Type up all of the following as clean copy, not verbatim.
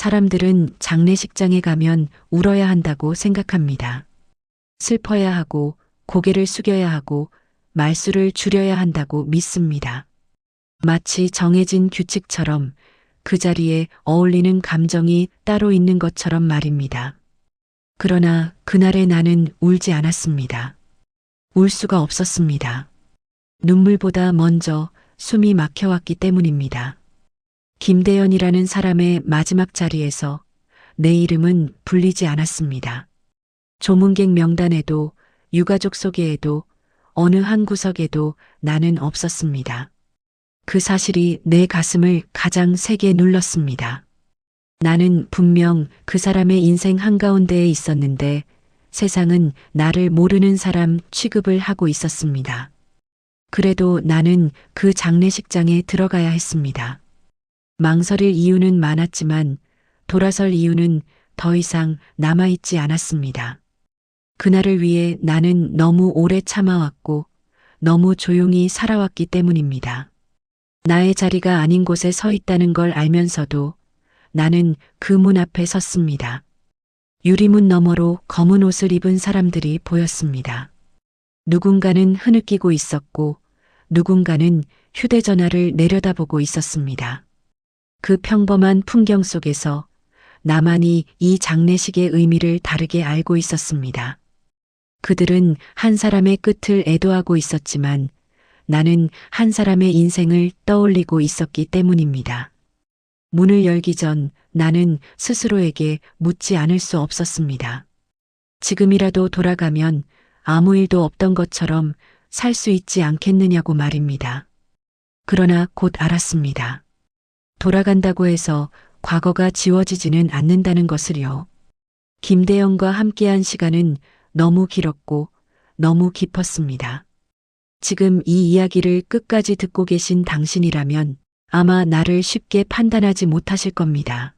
사람들은 장례식장에 가면 울어야 한다고 생각합니다. 슬퍼야 하고 고개를 숙여야 하고 말수를 줄여야 한다고 믿습니다. 마치 정해진 규칙처럼 그 자리에 어울리는 감정이 따로 있는 것처럼 말입니다. 그러나 그날의 나는 울지 않았습니다. 울 수가 없었습니다. 눈물보다 먼저 숨이 막혀왔기 때문입니다. 김대연이라는 사람의 마지막 자리에서 내 이름은 불리지 않았습니다. 조문객 명단에도 유가족 소개에도 어느 한 구석에도 나는 없었습니다. 그 사실이 내 가슴을 가장 세게 눌렀습니다. 나는 분명 그 사람의 인생 한가운데에 있었는데 세상은 나를 모르는 사람 취급을 하고 있었습니다. 그래도 나는 그 장례식장에 들어가야 했습니다. 망설일 이유는 많았지만 돌아설 이유는 더 이상 남아있지 않았습니다. 그날을 위해 나는 너무 오래 참아왔고 너무 조용히 살아왔기 때문입니다. 나의 자리가 아닌 곳에 서 있다는 걸 알면서도 나는 그 문 앞에 섰습니다. 유리문 너머로 검은 옷을 입은 사람들이 보였습니다. 누군가는 흐느끼고 있었고 누군가는 휴대전화를 내려다보고 있었습니다. 그 평범한 풍경 속에서 나만이 이 장례식의 의미를 다르게 알고 있었습니다. 그들은 한 사람의 끝을 애도하고 있었지만 나는 한 사람의 인생을 떠올리고 있었기 때문입니다. 문을 열기 전 나는 스스로에게 묻지 않을 수 없었습니다. 지금이라도 돌아가면 아무 일도 없던 것처럼 살 수 있지 않겠느냐고 말입니다. 그러나 곧 알았습니다. 돌아간다고 해서 과거가 지워지지는 않는다는 것을요. 김대영과 함께한 시간은 너무 길었고 너무 깊었습니다. 지금 이 이야기를 끝까지 듣고 계신 당신이라면 아마 나를 쉽게 판단하지 못하실 겁니다.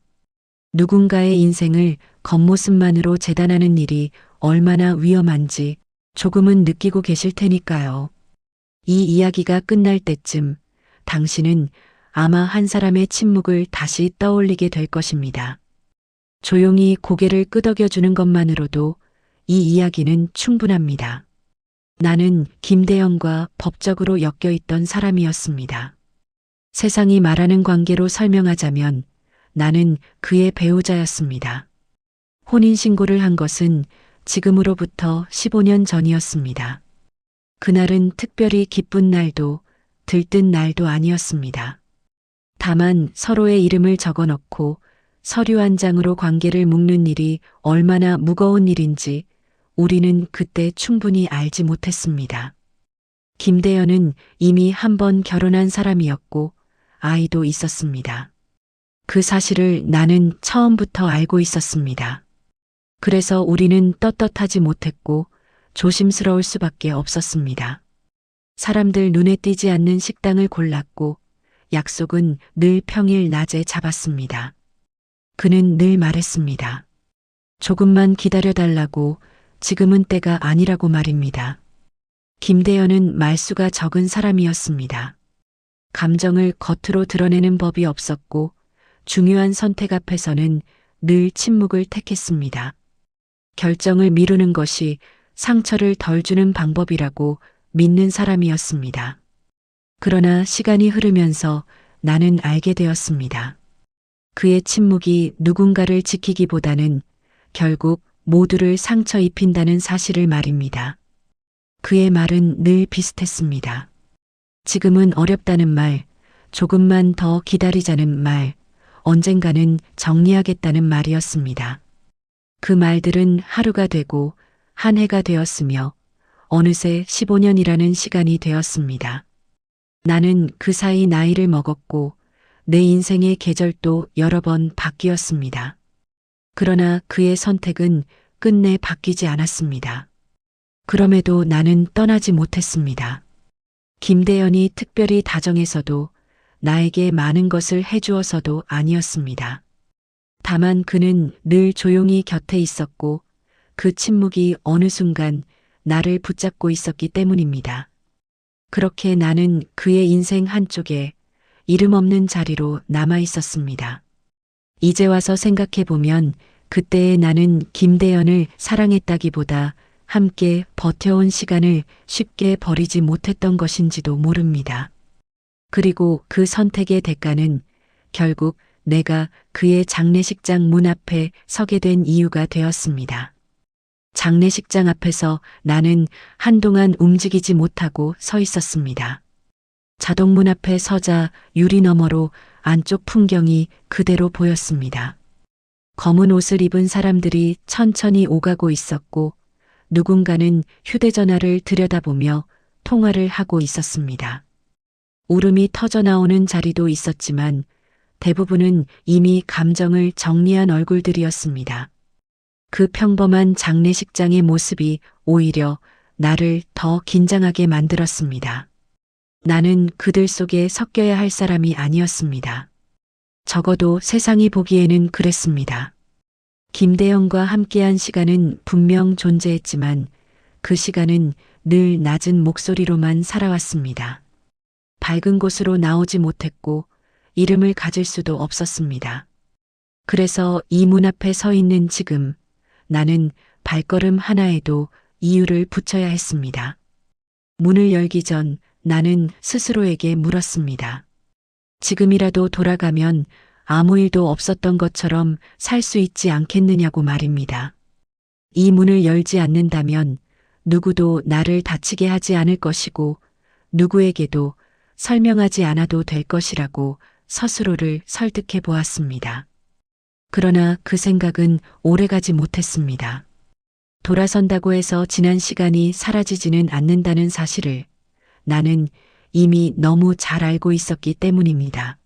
누군가의 인생을 겉모습만으로 재단하는 일이 얼마나 위험한지 조금은 느끼고 계실 테니까요. 이 이야기가 끝날 때쯤 당신은 아마 한 사람의 침묵을 다시 떠올리게 될 것입니다. 조용히 고개를 끄덕여주는 것만으로도 이 이야기는 충분합니다. 나는 김대영과 법적으로 엮여있던 사람이었습니다. 세상이 말하는 관계로 설명하자면 나는 그의 배우자였습니다. 혼인신고를 한 것은 지금으로부터 15년 전이었습니다. 그날은 특별히 기쁜 날도 들뜬 날도 아니었습니다. 다만 서로의 이름을 적어 넣고 서류 한 장으로 관계를 묶는 일이 얼마나 무거운 일인지 우리는 그때 충분히 알지 못했습니다. 김대연은 이미 한 번 결혼한 사람이었고 아이도 있었습니다. 그 사실을 나는 처음부터 알고 있었습니다. 그래서 우리는 떳떳하지 못했고 조심스러울 수밖에 없었습니다. 사람들 눈에 띄지 않는 식당을 골랐고 약속은 늘 평일 낮에 잡았습니다. 그는 늘 말했습니다. 조금만 기다려달라고, 지금은 때가 아니라고 말입니다. 김대연은 말수가 적은 사람이었습니다. 감정을 겉으로 드러내는 법이 없었고 중요한 선택 앞에서는 늘 침묵을 택했습니다. 결정을 미루는 것이 상처를 덜 주는 방법이라고 믿는 사람이었습니다. 그러나 시간이 흐르면서 나는 알게 되었습니다. 그의 침묵이 누군가를 지키기보다는 결국 모두를 상처 입힌다는 사실을 말입니다. 그의 말은 늘 비슷했습니다. 지금은 어렵다는 말, 조금만 더 기다리자는 말, 언젠가는 정리하겠다는 말이었습니다. 그 말들은 하루가 되고 한 해가 되었으며 어느새 15년이라는 시간이 되었습니다. 나는 그 사이 나이를 먹었고 내 인생의 계절도 여러 번 바뀌었습니다. 그러나 그의 선택은 끝내 바뀌지 않았습니다. 그럼에도 나는 떠나지 못했습니다. 김대연이 특별히 다정해서도 나에게 많은 것을 해주어서도 아니었습니다. 다만 그는 늘 조용히 곁에 있었고 그 침묵이 어느 순간 나를 붙잡고 있었기 때문입니다. 그렇게 나는 그의 인생 한쪽에 이름 없는 자리로 남아 있었습니다. 이제 와서 생각해보면 그때의 나는 김대연을 사랑했다기보다 함께 버텨온 시간을 쉽게 버리지 못했던 것인지도 모릅니다. 그리고 그 선택의 대가는 결국 내가 그의 장례식장 문 앞에 서게 된 이유가 되었습니다. 장례식장 앞에서 나는 한동안 움직이지 못하고 서 있었습니다. 자동문 앞에 서자 유리 너머로 안쪽 풍경이 그대로 보였습니다. 검은 옷을 입은 사람들이 천천히 오가고 있었고 누군가는 휴대전화를 들여다보며 통화를 하고 있었습니다. 울음이 터져 나오는 자리도 있었지만 대부분은 이미 감정을 정리한 얼굴들이었습니다. 그 평범한 장례식장의 모습이 오히려 나를 더 긴장하게 만들었습니다. 나는 그들 속에 섞여야 할 사람이 아니었습니다. 적어도 세상이 보기에는 그랬습니다. 김대영과 함께한 시간은 분명 존재했지만 그 시간은 늘 낮은 목소리로만 살아왔습니다. 밝은 곳으로 나오지 못했고 이름을 가질 수도 없었습니다. 그래서 이 문 앞에 서 있는 지금 나는 발걸음 하나에도 이유를 붙여야 했습니다. 문을 열기 전 나는 스스로에게 물었습니다. 지금이라도 돌아가면 아무 일도 없었던 것처럼 살 수 있지 않겠느냐고 말입니다. 이 문을 열지 않는다면 누구도 나를 다치게 하지 않을 것이고 누구에게도 설명하지 않아도 될 것이라고 스스로를 설득해 보았습니다. 그러나 그 생각은 오래가지 못했습니다. 돌아선다고 해서 지난 시간이 사라지지는 않는다는 사실을 나는 이미 너무 잘 알고 있었기 때문입니다.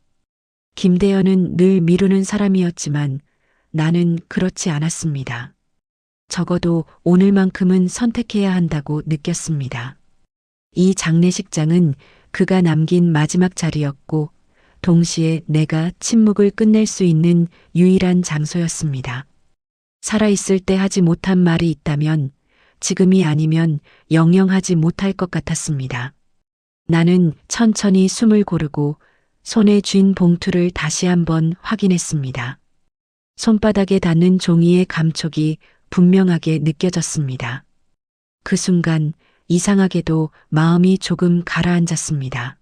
김대연은 늘 미루는 사람이었지만 나는 그렇지 않았습니다. 적어도 오늘만큼은 선택해야 한다고 느꼈습니다. 이 장례식장은 그가 남긴 마지막 자리였고 동시에 내가 침묵을 끝낼 수 있는 유일한 장소였습니다. 살아있을 때 하지 못한 말이 있다면 지금이 아니면 영영 하지 못할 것 같았습니다. 나는 천천히 숨을 고르고 손에 쥔 봉투를 다시 한번 확인했습니다. 손바닥에 닿는 종이의 감촉이 분명하게 느껴졌습니다. 그 순간 이상하게도 마음이 조금 가라앉았습니다.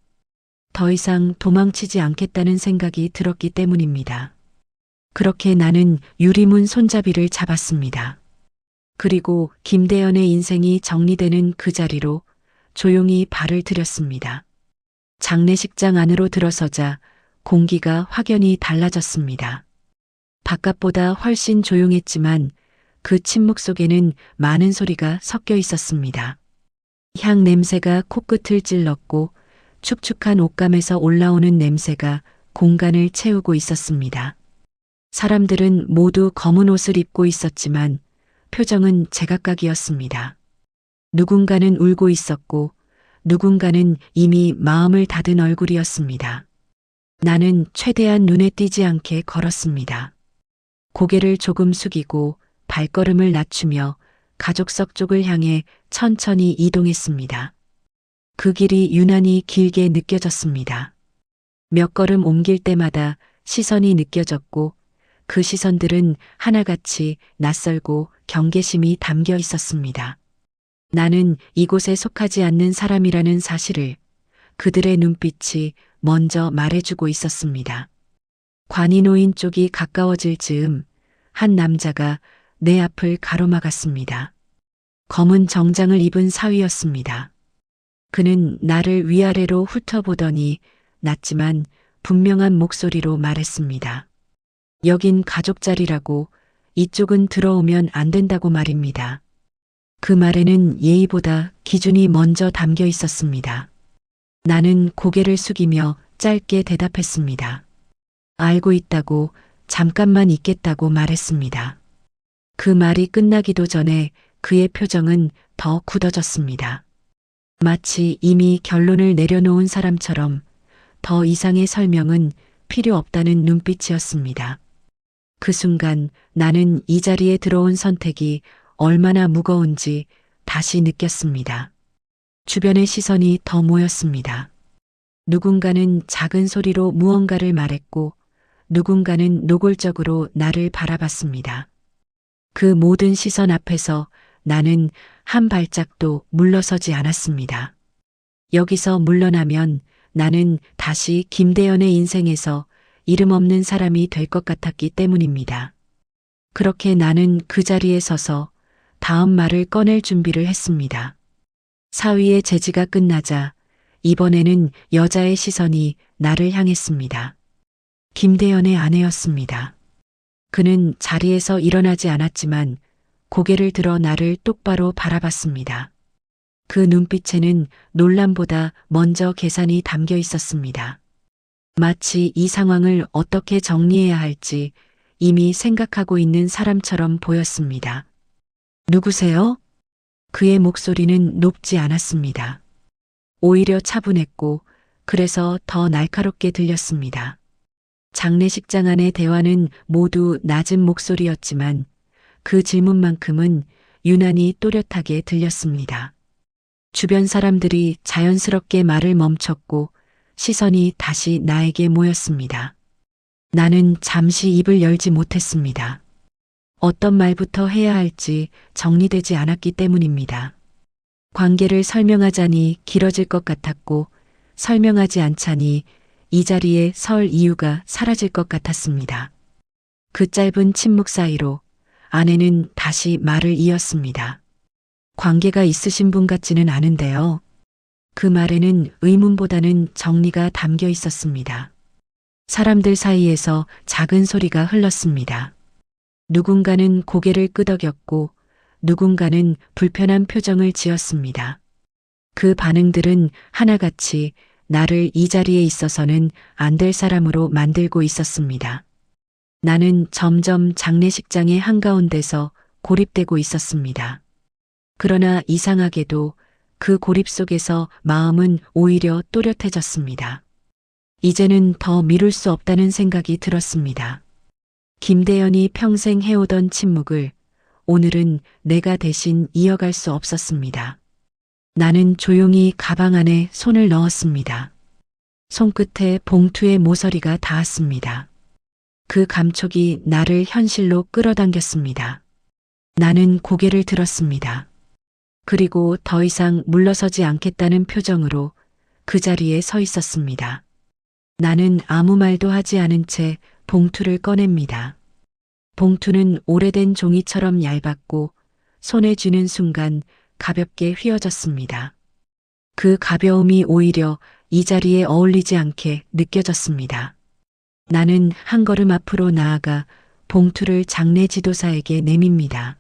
더 이상 도망치지 않겠다는 생각이 들었기 때문입니다. 그렇게 나는 유리문 손잡이를 잡았습니다. 그리고 김대연의 인생이 정리되는 그 자리로 조용히 발을 들였습니다. 장례식장 안으로 들어서자 공기가 확연히 달라졌습니다. 바깥보다 훨씬 조용했지만 그 침묵 속에는 많은 소리가 섞여 있었습니다. 향 냄새가 코끝을 찔렀고 축축한 옷감에서 올라오는 냄새가 공간을 채우고 있었습니다. 사람들은 모두 검은 옷을 입고 있었지만 표정은 제각각이었습니다. 누군가는 울고 있었고 누군가는 이미 마음을 닫은 얼굴이었습니다. 나는 최대한 눈에 띄지 않게 걸었습니다. 고개를 조금 숙이고 발걸음을 낮추며 가족석 쪽을 향해 천천히 이동했습니다. 그 길이 유난히 길게 느껴졌습니다. 몇 걸음 옮길 때마다 시선이 느껴졌고 그 시선들은 하나같이 낯설고 경계심이 담겨 있었습니다. 나는 이곳에 속하지 않는 사람이라는 사실을 그들의 눈빛이 먼저 말해주고 있었습니다. 관이 놓인 쪽이 가까워질 즈음 한 남자가 내 앞을 가로막았습니다. 검은 정장을 입은 사위였습니다. 그는 나를 위아래로 훑어보더니 낮지만 분명한 목소리로 말했습니다. 여긴 가족 자리라고 이쪽은 들어오면 안 된다고 말입니다. 그 말에는 예의보다 기준이 먼저 담겨 있었습니다. 나는 고개를 숙이며 짧게 대답했습니다. 알고 있다고 잠깐만 있겠다고 말했습니다. 그 말이 끝나기도 전에 그의 표정은 더 굳어졌습니다. 마치 이미 결론을 내려놓은 사람처럼 더 이상의 설명은 필요 없다는 눈빛이었습니다. 그 순간 나는 이 자리에 들어온 선택이 얼마나 무거운지 다시 느꼈습니다. 주변의 시선이 더 모였습니다. 누군가는 작은 소리로 무언가를 말했고 누군가는 노골적으로 나를 바라봤습니다. 그 모든 시선 앞에서 나는 한 발짝도 물러서지 않았습니다. 여기서 물러나면 나는 다시 김대연의 인생에서 이름 없는 사람이 될 것 같았기 때문입니다. 그렇게 나는 그 자리에 서서 다음 말을 꺼낼 준비를 했습니다. 사위의 제지가 끝나자 이번에는 여자의 시선이 나를 향했습니다. 김대연의 아내였습니다. 그는 자리에서 일어나지 않았지만 고개를 들어 나를 똑바로 바라봤습니다. 그 눈빛에는 놀람보다 먼저 계산이 담겨 있었습니다. 마치 이 상황을 어떻게 정리해야 할지 이미 생각하고 있는 사람처럼 보였습니다. 누구세요? 그의 목소리는 높지 않았습니다. 오히려 차분했고 그래서 더 날카롭게 들렸습니다. 장례식장 안의 대화는 모두 낮은 목소리였지만 그 질문만큼은 유난히 또렷하게 들렸습니다. 주변 사람들이 자연스럽게 말을 멈췄고 시선이 다시 나에게 모였습니다. 나는 잠시 입을 열지 못했습니다. 어떤 말부터 해야 할지 정리되지 않았기 때문입니다. 관계를 설명하자니 길어질 것 같았고 설명하지 않자니 이 자리에 설 이유가 사라질 것 같았습니다. 그 짧은 침묵 사이로 아내는 다시 말을 이었습니다. 관계가 있으신 분 같지는 않은데요. 그 말에는 의문보다는 정리가 담겨 있었습니다. 사람들 사이에서 작은 소리가 흘렀습니다. 누군가는 고개를 끄덕였고 누군가는 불편한 표정을 지었습니다. 그 반응들은 하나같이 나를 이 자리에 있어서는 안 될 사람으로 만들고 있었습니다. 나는 점점 장례식장의 한가운데서 고립되고 있었습니다. 그러나 이상하게도 그 고립 속에서 마음은 오히려 또렷해졌습니다. 이제는 더 미룰 수 없다는 생각이 들었습니다. 김대연이 평생 해오던 침묵을 오늘은 내가 대신 이어갈 수 없었습니다. 나는 조용히 가방 안에 손을 넣었습니다. 손끝에 봉투의 모서리가 닿았습니다. 그 감촉이 나를 현실로 끌어당겼습니다. 나는 고개를 들었습니다. 그리고 더 이상 물러서지 않겠다는 표정으로 그 자리에 서 있었습니다. 나는 아무 말도 하지 않은 채 봉투를 꺼냅니다. 봉투는 오래된 종이처럼 얇았고 손에 쥐는 순간 가볍게 휘어졌습니다. 그 가벼움이 오히려 이 자리에 어울리지 않게 느껴졌습니다. 나는 한 걸음 앞으로 나아가 봉투를 장례 지도사에게 내밉니다.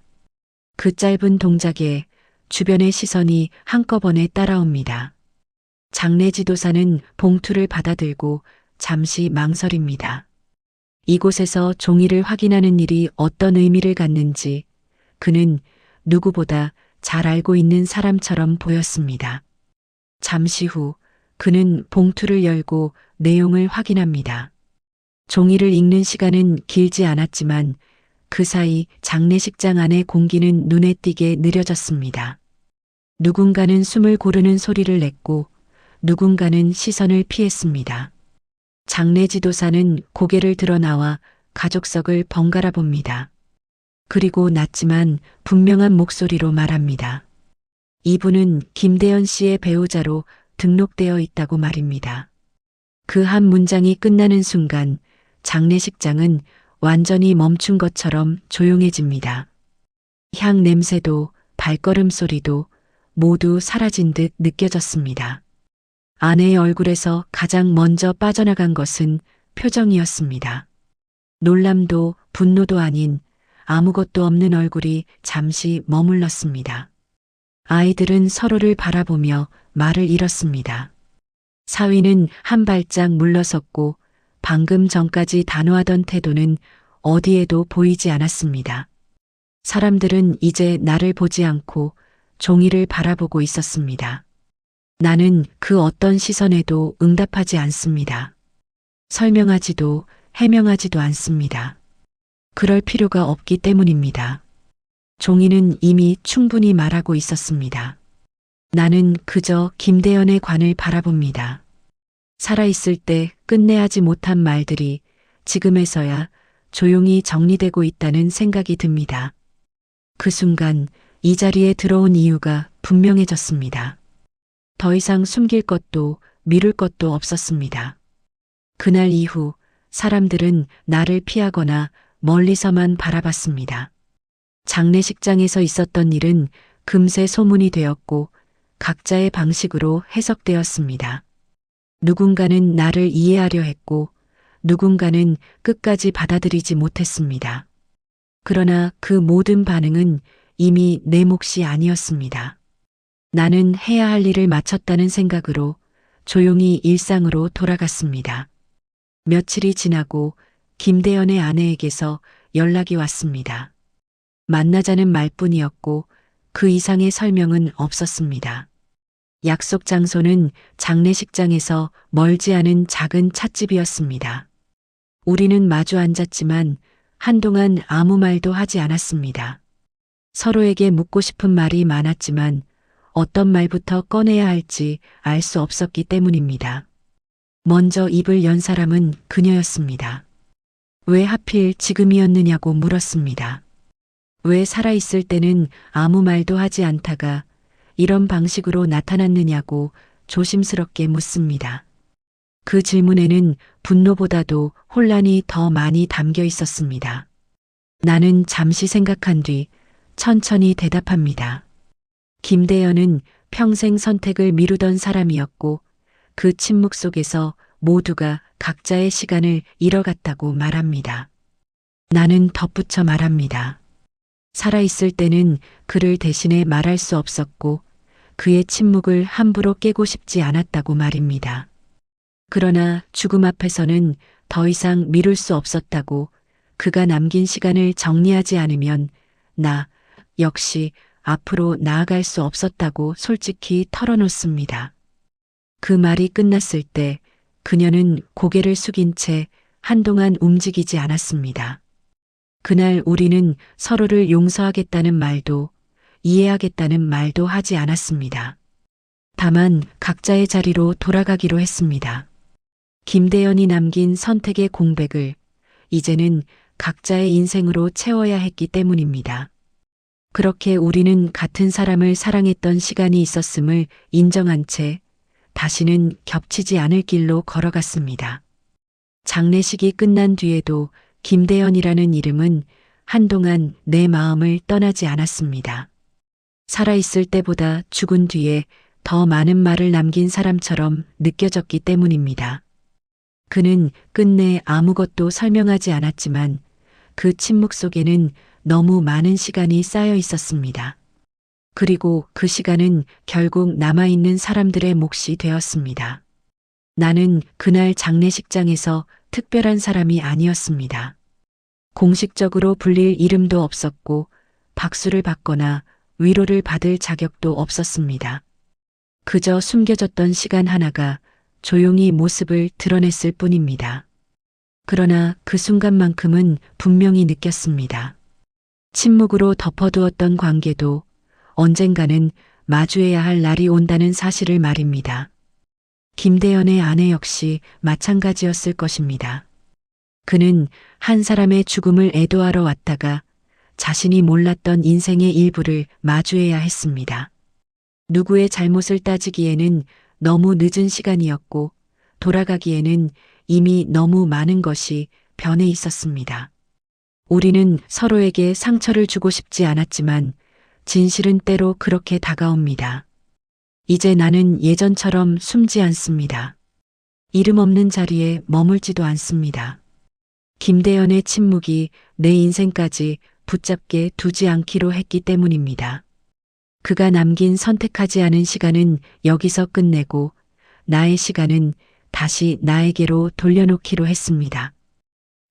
그 짧은 동작에 주변의 시선이 한꺼번에 따라옵니다. 장례 지도사는 봉투를 받아들고 잠시 망설입니다. 이곳에서 종이를 확인하는 일이 어떤 의미를 갖는지 그는 누구보다 잘 알고 있는 사람처럼 보였습니다. 잠시 후 그는 봉투를 열고 내용을 확인합니다. 종이를 읽는 시간은 길지 않았지만 그 사이 장례식장 안의 공기는 눈에 띄게 느려졌습니다. 누군가는 숨을 고르는 소리를 냈고 누군가는 시선을 피했습니다. 장례 지도사는 고개를 들어 나와 가족석을 번갈아 봅니다. 그리고 낮지만 분명한 목소리로 말합니다. 이분은 김대연 씨의 배우자로 등록되어 있다고 말입니다. 그 한 문장이 끝나는 순간 장례식장은 완전히 멈춘 것처럼 조용해집니다. 향 냄새도 발걸음 소리도 모두 사라진 듯 느껴졌습니다. 아내의 얼굴에서 가장 먼저 빠져나간 것은 표정이었습니다. 놀람도 분노도 아닌 아무것도 없는 얼굴이 잠시 머물렀습니다. 아이들은 서로를 바라보며 말을 잃었습니다. 사위는 한 발짝 물러섰고 방금 전까지 단호하던 태도는 어디에도 보이지 않았습니다. 사람들은 이제 나를 보지 않고 종이를 바라보고 있었습니다. 나는 그 어떤 시선에도 응답하지 않습니다. 설명하지도 해명하지도 않습니다. 그럴 필요가 없기 때문입니다. 종이는 이미 충분히 말하고 있었습니다. 나는 그저 김대연의 관을 바라봅니다. 살아있을 때 끝내 하지 못한 말들이 지금에서야 조용히 정리되고 있다는 생각이 듭니다. 그 순간 이 자리에 들어온 이유가 분명해졌습니다. 더 이상 숨길 것도 미룰 것도 없었습니다. 그날 이후 사람들은 나를 피하거나 멀리서만 바라봤습니다. 장례식장에서 있었던 일은 금세 소문이 되었고 각자의 방식으로 해석되었습니다. 누군가는 나를 이해하려 했고 누군가는 끝까지 받아들이지 못했습니다. 그러나 그 모든 반응은 이미 내 몫이 아니었습니다. 나는 해야 할 일을 마쳤다는 생각으로 조용히 일상으로 돌아갔습니다. 며칠이 지나고 김대현의 아내에게서 연락이 왔습니다. 만나자는 말뿐이었고 그 이상의 설명은 없었습니다. 약속 장소는 장례식장에서 멀지 않은 작은 찻집이었습니다. 우리는 마주 앉았지만 한동안 아무 말도 하지 않았습니다. 서로에게 묻고 싶은 말이 많았지만 어떤 말부터 꺼내야 할지 알 수 없었기 때문입니다. 먼저 입을 연 사람은 그녀였습니다. 왜 하필 지금이었느냐고 물었습니다. 왜 살아있을 때는 아무 말도 하지 않다가 이런 방식으로 나타났느냐고 조심스럽게 묻습니다. 그 질문에는 분노보다도 혼란이 더 많이 담겨 있었습니다. 나는 잠시 생각한 뒤 천천히 대답합니다. 김대현은 평생 선택을 미루던 사람이었고 그 침묵 속에서 모두가 각자의 시간을 잃어갔다고 말합니다. 나는 덧붙여 말합니다. 살아있을 때는 그를 대신해 말할 수 없었고 그의 침묵을 함부로 깨고 싶지 않았다고 말입니다. 그러나 죽음 앞에서는 더 이상 미룰 수 없었다고 그가 남긴 시간을 정리하지 않으면 나 역시 앞으로 나아갈 수 없었다고 솔직히 털어놓습니다. 그 말이 끝났을 때 그녀는 고개를 숙인 채 한동안 움직이지 않았습니다. 그날 우리는 서로를 용서하겠다는 말도 이해하겠다는 말도 하지 않았습니다. 다만 각자의 자리로 돌아가기로 했습니다. 김대현이 남긴 선택의 공백을 이제는 각자의 인생으로 채워야 했기 때문입니다. 그렇게 우리는 같은 사람을 사랑했던 시간이 있었음을 인정한 채 다시는 겹치지 않을 길로 걸어갔습니다. 장례식이 끝난 뒤에도 김대현이라는 이름은 한동안 내 마음을 떠나지 않았습니다. 살아있을 때보다 죽은 뒤에 더 많은 말을 남긴 사람처럼 느껴졌기 때문입니다. 그는 끝내 아무것도 설명하지 않았지만 그 침묵 속에는 너무 많은 시간이 쌓여 있었습니다. 그리고 그 시간은 결국 남아있는 사람들의 몫이 되었습니다. 나는 그날 장례식장에서 특별한 사람이 아니었습니다. 공식적으로 불릴 이름도 없었고 박수를 받거나 위로를 받을 자격도 없었습니다. 그저 숨겨졌던 시간 하나가 조용히 모습을 드러냈을 뿐입니다. 그러나 그 순간만큼은 분명히 느꼈습니다. 침묵으로 덮어두었던 관계도 언젠가는 마주해야 할 날이 온다는 사실을 말입니다. 김대현의 아내 역시 마찬가지였을 것입니다. 그는 한 사람의 죽음을 애도하러 왔다가 자신이 몰랐던 인생의 일부를 마주해야 했습니다. 누구의 잘못을 따지기에는 너무 늦은 시간이었고 돌아가기에는 이미 너무 많은 것이 변해 있었습니다. 우리는 서로에게 상처를 주고 싶지 않았지만 진실은 때로 그렇게 다가옵니다. 이제 나는 예전처럼 숨지 않습니다. 이름 없는 자리에 머물지도 않습니다. 김대현의 침묵이 내 인생까지 붙잡게 두지 않기로 했기 때문입니다. 그가 남긴 선택하지 않은 시간은 여기서 끝내고 나의 시간은 다시 나에게로 돌려놓기로 했습니다.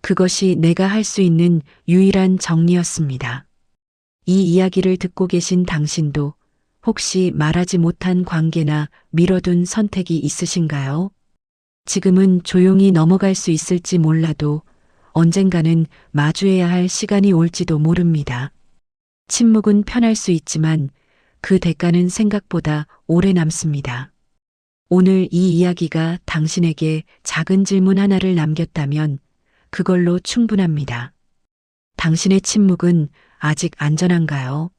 그것이 내가 할 수 있는 유일한 정리였습니다. 이 이야기를 듣고 계신 당신도 혹시 말하지 못한 관계나 미뤄둔 선택이 있으신가요? 지금은 조용히 넘어갈 수 있을지 몰라도 언젠가는 마주해야 할 시간이 올지도 모릅니다. 침묵은 편할 수 있지만 그 대가는 생각보다 오래 남습니다. 오늘 이 이야기가 당신에게 작은 질문 하나를 남겼다면 그걸로 충분합니다. 당신의 침묵은 아직 안전한가요?